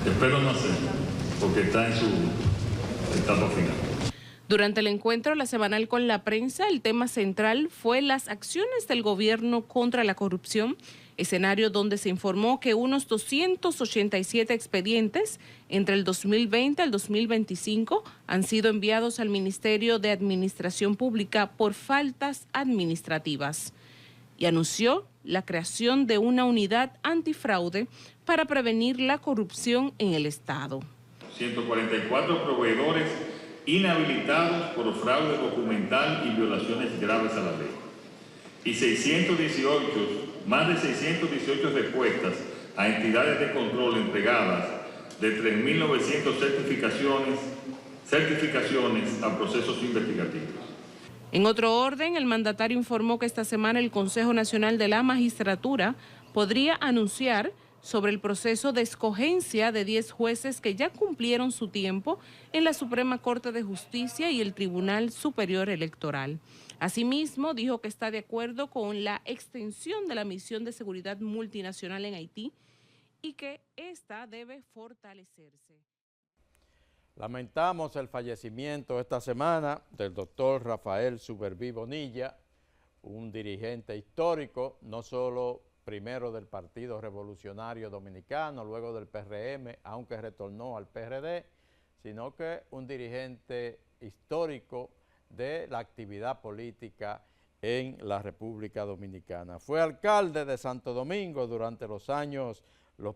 Espero no hacerlo, porque está en su etapa final. Durante el encuentro la semanal con la prensa, el tema central fue las acciones del gobierno contra la corrupción, escenario donde se informó que unos 287 expedientes entre el 2020 al 2025 han sido enviados al Ministerio de Administración Pública por faltas administrativas y anunció la creación de una unidad antifraude para prevenir la corrupción en el Estado. 144 proveedores inhabilitados por fraude documental y violaciones graves a la ley. Y más de 618 respuestas a entidades de control entregadas de 3.900 certificaciones a procesos investigativos. En otro orden, el mandatario informó que esta semana el Consejo Nacional de la Magistratura podría anunciar sobre el proceso de escogencia de 10 jueces que ya cumplieron su tiempo en la Suprema Corte de Justicia y el Tribunal Superior Electoral. Asimismo, dijo que está de acuerdo con la extensión de la misión de seguridad multinacional en Haití y que esta debe fortalecerse. Lamentamos el fallecimiento esta semana del doctor Rafael Suberví Bonilla, un dirigente histórico, no solo primero del Partido Revolucionario Dominicano, luego del PRM, aunque retornó al PRD, sino que un dirigente histórico de la actividad política en la República Dominicana. Fue alcalde de Santo Domingo durante los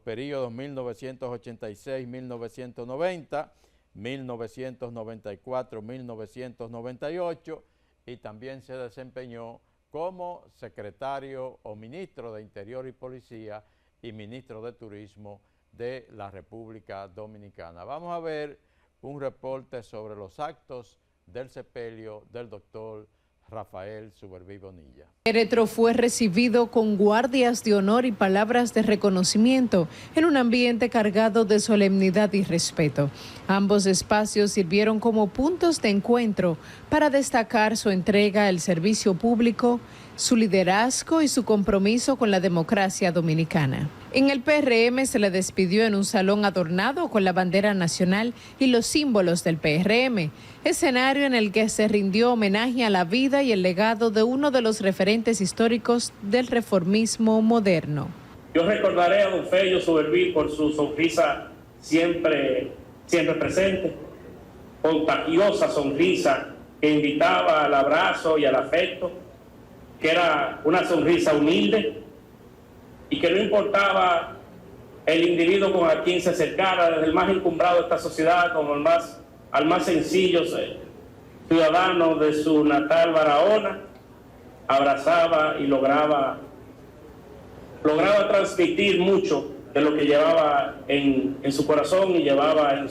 periodos 1986-1990, 1994-1998 y también se desempeñó como secretario o ministro de Interior y Policía y ministro de Turismo de la República Dominicana. Vamos a ver un reporte sobre los actos del sepelio del doctor Rafael Suberví Bonilla. El féretro fue recibido con guardias de honor y palabras de reconocimiento en un ambiente cargado de solemnidad y respeto. Ambos espacios sirvieron como puntos de encuentro para destacar su entrega al servicio público, su liderazgo y su compromiso con la democracia dominicana. En el PRM se le despidió en un salón adornado con la bandera nacional y los símbolos del PRM, escenario en el que se rindió homenaje a la vida y el legado de uno de los referentes históricos del reformismo moderno. Yo recordaré a don Fello Suberví por su sonrisa siempre presente, contagiosa sonrisa que invitaba al abrazo y al afecto, que era una sonrisa humilde y que no importaba el individuo con a quien se acercara, desde el más encumbrado de esta sociedad como al más sencillo ciudadano de su natal Barahona, abrazaba y lograba transmitir mucho de lo que llevaba en su corazón y llevaba en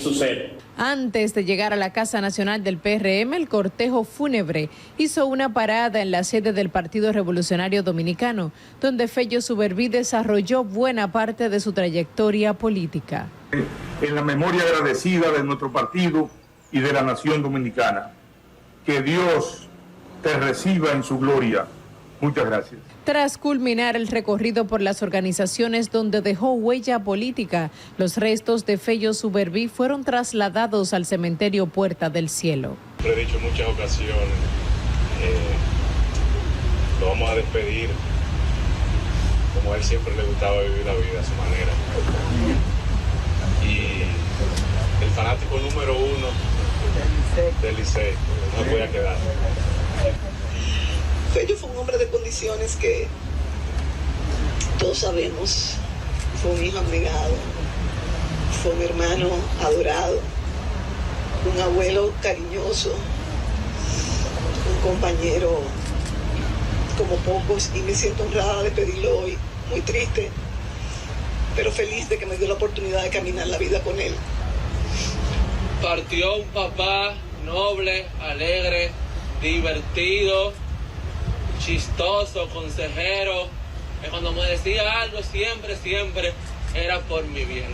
su ser. Antes de llegar a la Casa Nacional del PRM, el cortejo fúnebre hizo una parada en la sede del Partido Revolucionario Dominicano, donde Fello Suberví desarrolló buena parte de su trayectoria política. En la memoria agradecida de nuestro partido y de la nación dominicana. Que Dios te reciba en su gloria. Muchas gracias. Tras culminar el recorrido por las organizaciones donde dejó huella política, los restos de Fello Suberví fueron trasladados al cementerio Puerta del Cielo. Lo he dicho en muchas ocasiones, lo vamos a despedir como a él siempre le gustaba vivir la vida a su manera. Y el fanático número 1 del Licey no voy a quedar. Fello fue un hombre de condiciones que todos sabemos, fue un hijo abnegado, fue un hermano adorado, un abuelo cariñoso, compañero como pocos y me siento honrada de pedirlo hoy. Muy triste, pero feliz de que me dio la oportunidad de caminar la vida con él. Partió un papá noble, alegre, divertido, chistoso, consejero, que cuando me decía algo siempre era por mi bien.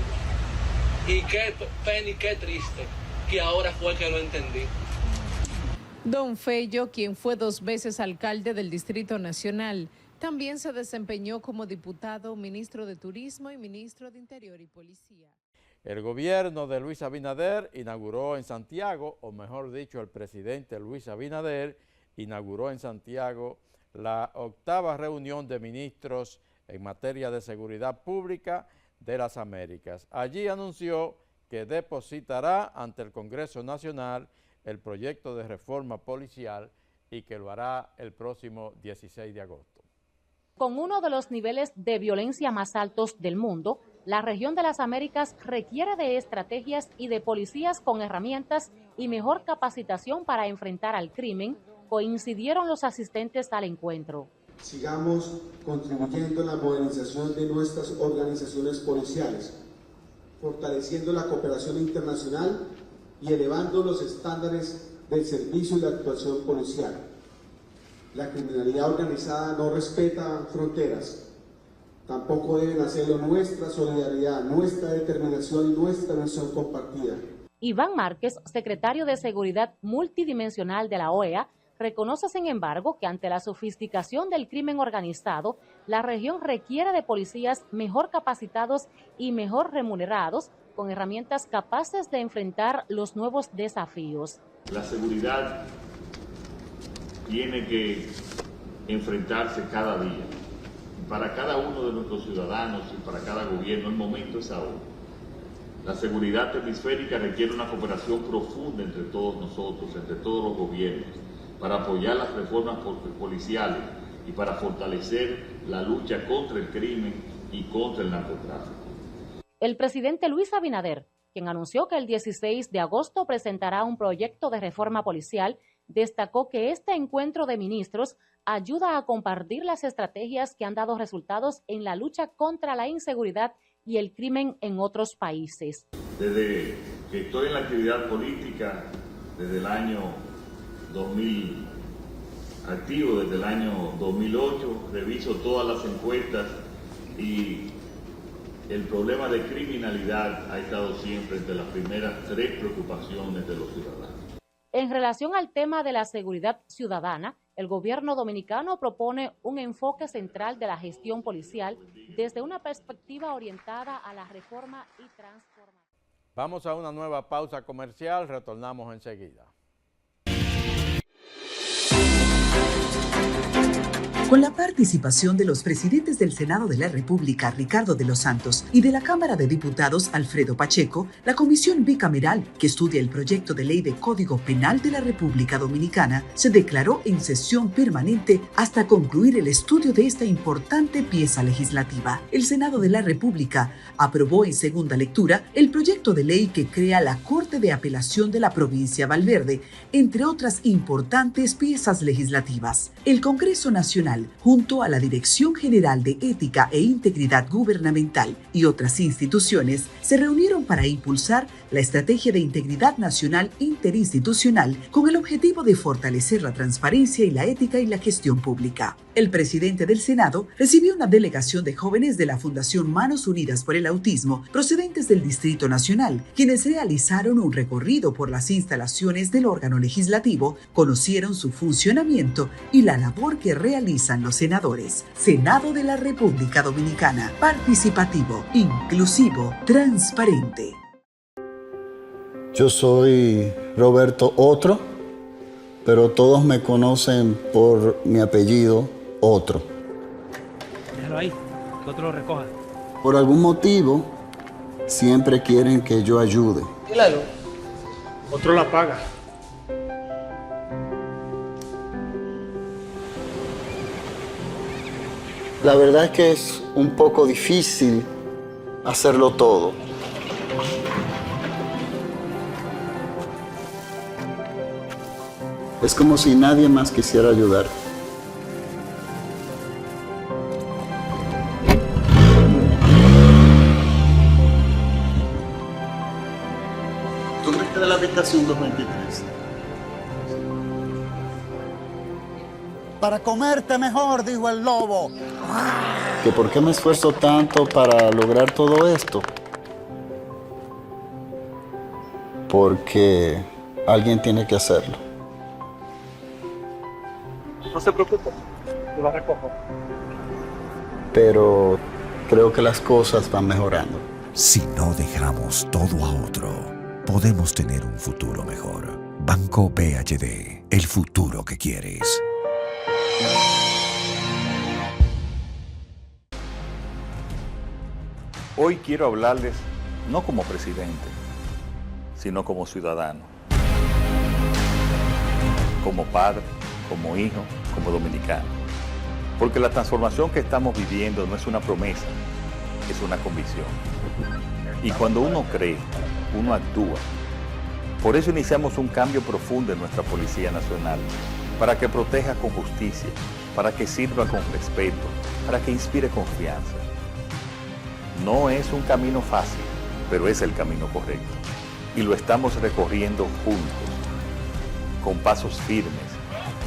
Y qué pena y qué triste que ahora fue que lo entendí. Don Fello, quien fue 2 veces alcalde del Distrito Nacional, también se desempeñó como diputado, ministro de Turismo y ministro de Interior y Policía. El gobierno de Luis Abinader inauguró en Santiago, o mejor dicho, el presidente Luis Abinader inauguró en Santiago la 8ª reunión de ministros en materia de seguridad pública de las Américas. Allí anunció que depositará ante el Congreso Nacional el proyecto de reforma policial y que lo hará el próximo 16 de agosto. Con uno de los niveles de violencia más altos del mundo, la región de las Américas requiere de estrategias y de policías con herramientas y mejor capacitación para enfrentar al crimen, coincidieron los asistentes al encuentro. Sigamos contribuyendo en la modernización de nuestras organizaciones policiales, fortaleciendo la cooperación internacional y elevando los estándares del servicio y la actuación policial. La criminalidad organizada no respeta fronteras, tampoco deben hacerlo nuestra solidaridad, nuestra determinación y nuestra misión compartida. Iván Márquez, secretario de Seguridad Multidimensional de la OEA, reconoce, sin embargo, que ante la sofisticación del crimen organizado, la región requiere de policías mejor capacitados y mejor remunerados, con herramientas capaces de enfrentar los nuevos desafíos. La seguridad tiene que enfrentarse cada día. Para cada uno de nuestros ciudadanos y para cada gobierno, el momento es ahora. La seguridad hemisférica requiere una cooperación profunda entre todos nosotros, entre todos los gobiernos, para apoyar las reformas policiales y para fortalecer la lucha contra el crimen y contra el narcotráfico. El presidente Luis Abinader, quien anunció que el 16 de agosto presentará un proyecto de reforma policial, destacó que este encuentro de ministros ayuda a compartir las estrategias que han dado resultados en la lucha contra la inseguridad y el crimen en otros países. Desde que estoy en la actividad política, desde el año 2000, activo desde el año 2008, reviso todas las encuestas y el problema de criminalidad ha estado siempre entre las primeras 3 preocupaciones de los ciudadanos. En relación al tema de la seguridad ciudadana, el gobierno dominicano propone un enfoque central de la gestión policial desde una perspectiva orientada a la reforma y transformación. Vamos a una nueva pausa comercial, retornamos enseguida. Con la participación de los presidentes del Senado de la República, Ricardo de los Santos, y de la Cámara de Diputados, Alfredo Pacheco, la Comisión Bicameral, que estudia el proyecto de ley de Código Penal de la República Dominicana, se declaró en sesión permanente hasta concluir el estudio de esta importante pieza legislativa. El Senado de la República aprobó en segunda lectura el proyecto de ley que crea la Corte de Apelación de la Provincia Valverde, entre otras importantes piezas legislativas. El Congreso Nacional, junto a la Dirección General de Ética e Integridad Gubernamental y otras instituciones, se reunieron para impulsar la Estrategia de Integridad Nacional Interinstitucional con el objetivo de fortalecer la transparencia y la ética en la gestión pública. El presidente del Senado recibió una delegación de jóvenes de la Fundación Manos Unidas por el Autismo procedentes del Distrito Nacional, quienes realizaron un recorrido por las instalaciones del órgano legislativo, conocieron su funcionamiento y la labor que realizan los senadores. Senado de la República Dominicana, participativo, inclusivo, transparente. Yo soy Roberto Otro, pero todos me conocen por mi apellido Otro. Déjalo ahí, que otro lo recoja. Por algún motivo, siempre quieren que yo ayude. Claro. Otro la paga. La verdad es que es un poco difícil hacerlo todo. Es como si nadie más quisiera ayudar. ¿Tú viste de la habitación 223? Para comerte mejor, dijo el lobo. ¿Que por qué me esfuerzo tanto para lograr todo esto? Porque alguien tiene que hacerlo. No se preocupe, yo la recojo. Pero creo que las cosas van mejorando. Si no dejamos todo a otro, podemos tener un futuro mejor. Banco BHD, el futuro que quieres. Hoy quiero hablarles no como presidente, sino como ciudadano, como padre, como hijo, como dominicano. Porque la transformación que estamos viviendo no es una promesa, es una convicción. Y cuando uno cree, uno actúa. Por eso iniciamos un cambio profundo en nuestra Policía Nacional, para que proteja con justicia, para que sirva con respeto, para que inspire confianza. No es un camino fácil, pero es el camino correcto. Y lo estamos recorriendo juntos, con pasos firmes,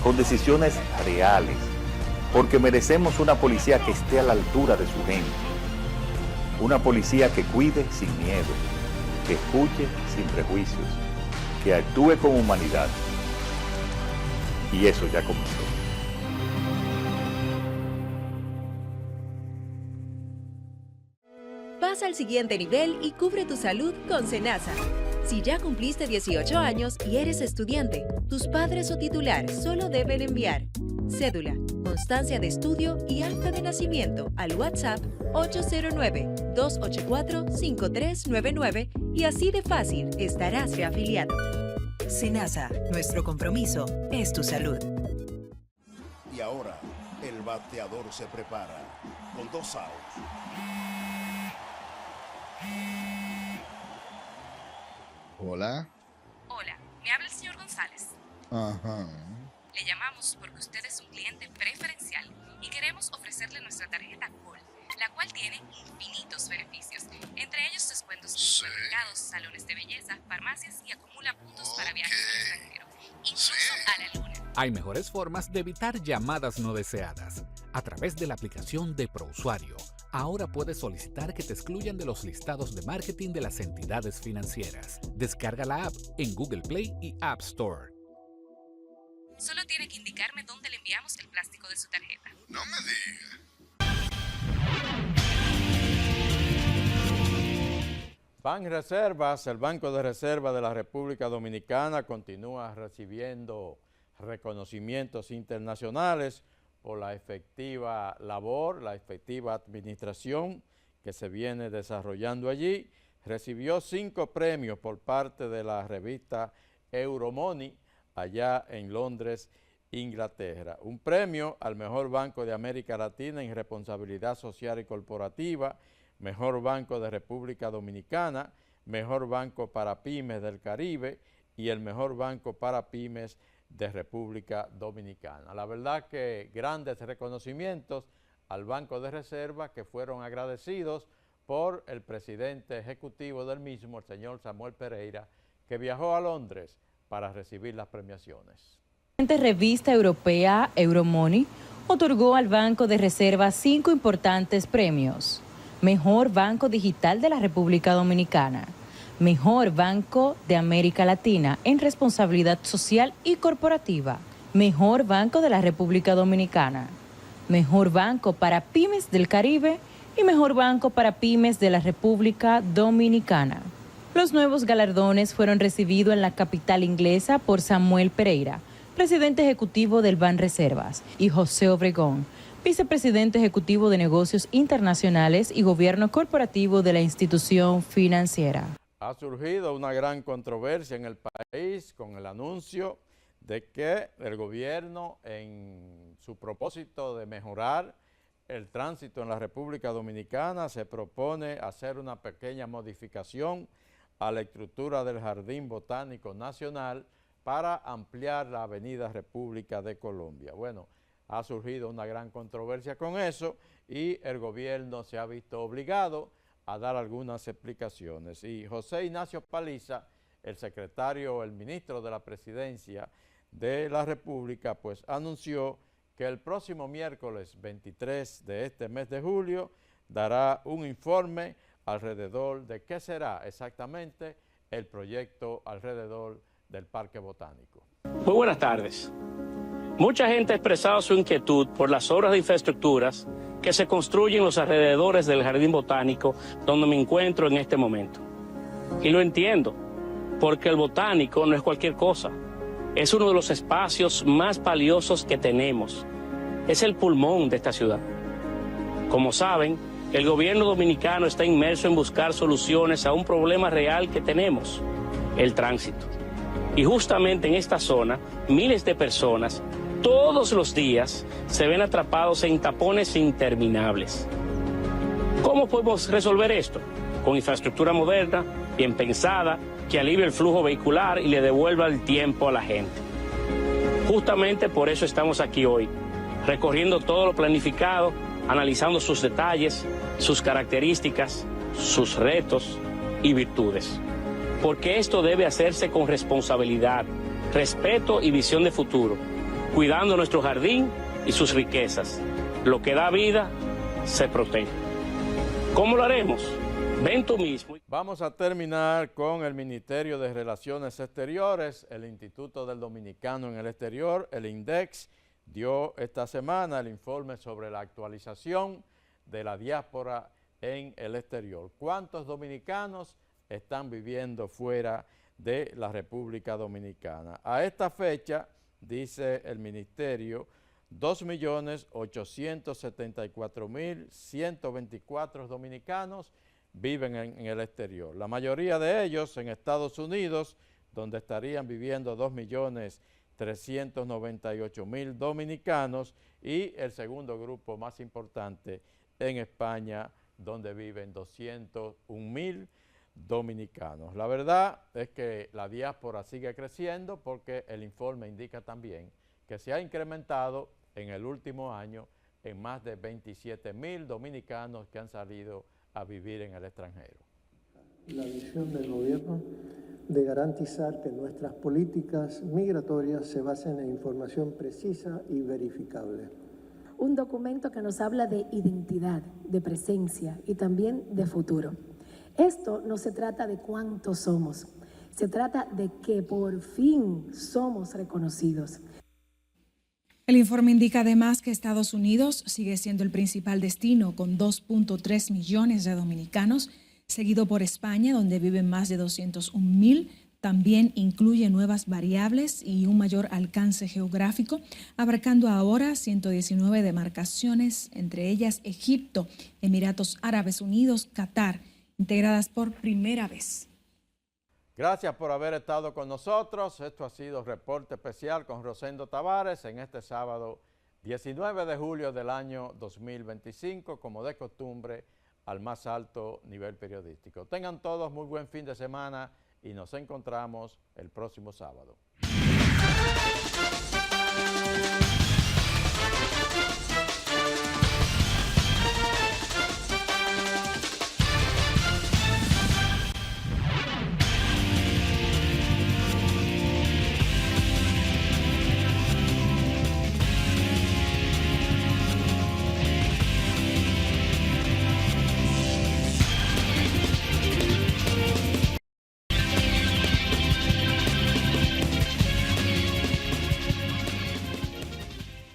con decisiones reales, porque merecemos una policía que esté a la altura de su gente. Una policía que cuide sin miedo, que escuche sin prejuicios, que actúe con humanidad. Y eso ya comenzó. Pasa al siguiente nivel y cubre tu salud con Senasa. Si ya cumpliste 18 años y eres estudiante, tus padres o titular solo deben enviar cédula, constancia de estudio y acta de nacimiento al WhatsApp 809-284-5399 y así de fácil estarás reafiliado. Senasa, nuestro compromiso es tu salud. Y ahora, el bateador se prepara con 2 outs. Hola. Hola, me habla el señor González. Ajá. Le llamamos porque usted es un cliente preferencial y queremos ofrecerle nuestra tarjeta Gold, la cual tiene infinitos beneficios, entre ellos descuentos en supermercados, salones de belleza, farmacias y acumula puntos para viajes al extranjero, incluso a la luna. Hay mejores formas de evitar llamadas no deseadas. A través de la aplicación de ProUsuario, ahora puedes solicitar que te excluyan de los listados de marketing de las entidades financieras. Descarga la app en Google Play y App Store. Solo tiene que indicarme dónde le enviamos el plástico de su tarjeta. No me diga. Banreservas, el Banco de Reserva de la República Dominicana, continúa recibiendo reconocimientos internacionales por la efectiva labor, la efectiva administración que se viene desarrollando allí. Recibió 5 premios por parte de la revista Euromoney allá en Londres, Inglaterra. Un premio al mejor banco de América Latina en responsabilidad social y corporativa, mejor banco de República Dominicana, mejor banco para pymes del Caribe y el mejor banco para pymes de República Dominicana. La verdad que grandes reconocimientos al Banco de Reserva que fueron agradecidos por el presidente ejecutivo del mismo, el señor Samuel Pereira, que viajó a Londres para recibir las premiaciones. La revista europea Euromoney otorgó al Banco de Reserva 5 importantes premios. Mejor Banco Digital de la República Dominicana, Mejor Banco de América Latina en responsabilidad social y corporativa, Mejor Banco de la República Dominicana, Mejor Banco para Pymes del Caribe y Mejor Banco para Pymes de la República Dominicana. Los nuevos galardones fueron recibidos en la capital inglesa por Samuel Pereira, presidente ejecutivo del Banreservas, y José Obregón, vicepresidente ejecutivo de Negocios Internacionales y Gobierno Corporativo de la institución financiera. Ha surgido una gran controversia en el país con el anuncio de que el gobierno, en su propósito de mejorar el tránsito en la República Dominicana, se propone hacer una pequeña modificación a la estructura del Jardín Botánico Nacional para ampliar la avenida República de Colombia. Bueno, ha surgido una gran controversia con eso y el gobierno se ha visto obligado a dar algunas explicaciones. Y José Ignacio Paliza, el ministro de la Presidencia de la República, pues anunció que el próximo miércoles 23 de este mes de julio dará un informe alrededor de qué será exactamente el proyecto alrededor del Parque Botánico. Muy buenas tardes. Mucha gente ha expresado su inquietud por las obras de infraestructuras que se construyen en los alrededores del Jardín Botánico donde me encuentro en este momento. Y lo entiendo, porque el botánico no es cualquier cosa. Es uno de los espacios más valiosos que tenemos. Es el pulmón de esta ciudad. Como saben, el gobierno dominicano está inmerso en buscar soluciones a un problema real que tenemos, el tránsito. Y justamente en esta zona, miles de personas, todos los días, se ven atrapados en tapones interminables. ¿Cómo podemos resolver esto? Con infraestructura moderna, bien pensada, que alivie el flujo vehicular y le devuelva el tiempo a la gente. Justamente por eso estamos aquí hoy, recorriendo todo lo planificado, analizando sus detalles, sus características, sus retos y virtudes. Porque esto debe hacerse con responsabilidad, respeto y visión de futuro, cuidando nuestro jardín y sus riquezas. Lo que da vida, se protege. ¿Cómo lo haremos? Ven tú mismo. Vamos a terminar con el Ministerio de Relaciones Exteriores, el Instituto del Dominicano en el Exterior, el INDEX, dio esta semana el informe sobre la actualización de la diáspora en el exterior. ¿Cuántos dominicanos están viviendo fuera de la República Dominicana? A esta fecha, dice el Ministerio, 2.874.124 dominicanos viven en el exterior. La mayoría de ellos en Estados Unidos, donde estarían viviendo 2.398.000 dominicanos, y el segundo grupo más importante en España, donde viven 201.000 dominicanos. La verdad es que la diáspora sigue creciendo porque el informe indica también que se ha incrementado en el último año en más de 27.000 dominicanos que han salido a vivir en el extranjero. La visión del gobierno de garantizar que nuestras políticas migratorias se basen en información precisa y verificable. Un documento que nos habla de identidad, de presencia y también de futuro. Esto no se trata de cuántos somos, se trata de que por fin somos reconocidos. El informe indica además que Estados Unidos sigue siendo el principal destino con 2.3 millones de dominicanos, seguido por España, donde viven más de 201.000. También incluye nuevas variables y un mayor alcance geográfico, abarcando ahora 119 demarcaciones, entre ellas Egipto, Emiratos Árabes Unidos, Qatar, integradas por primera vez. Gracias por haber estado con nosotros. Esto ha sido Reporte Especial con Rosendo Tavares en este sábado 19 de julio del año 2025, como de costumbre, al más alto nivel periodístico. Tengan todos muy buen fin de semana y nos encontramos el próximo sábado.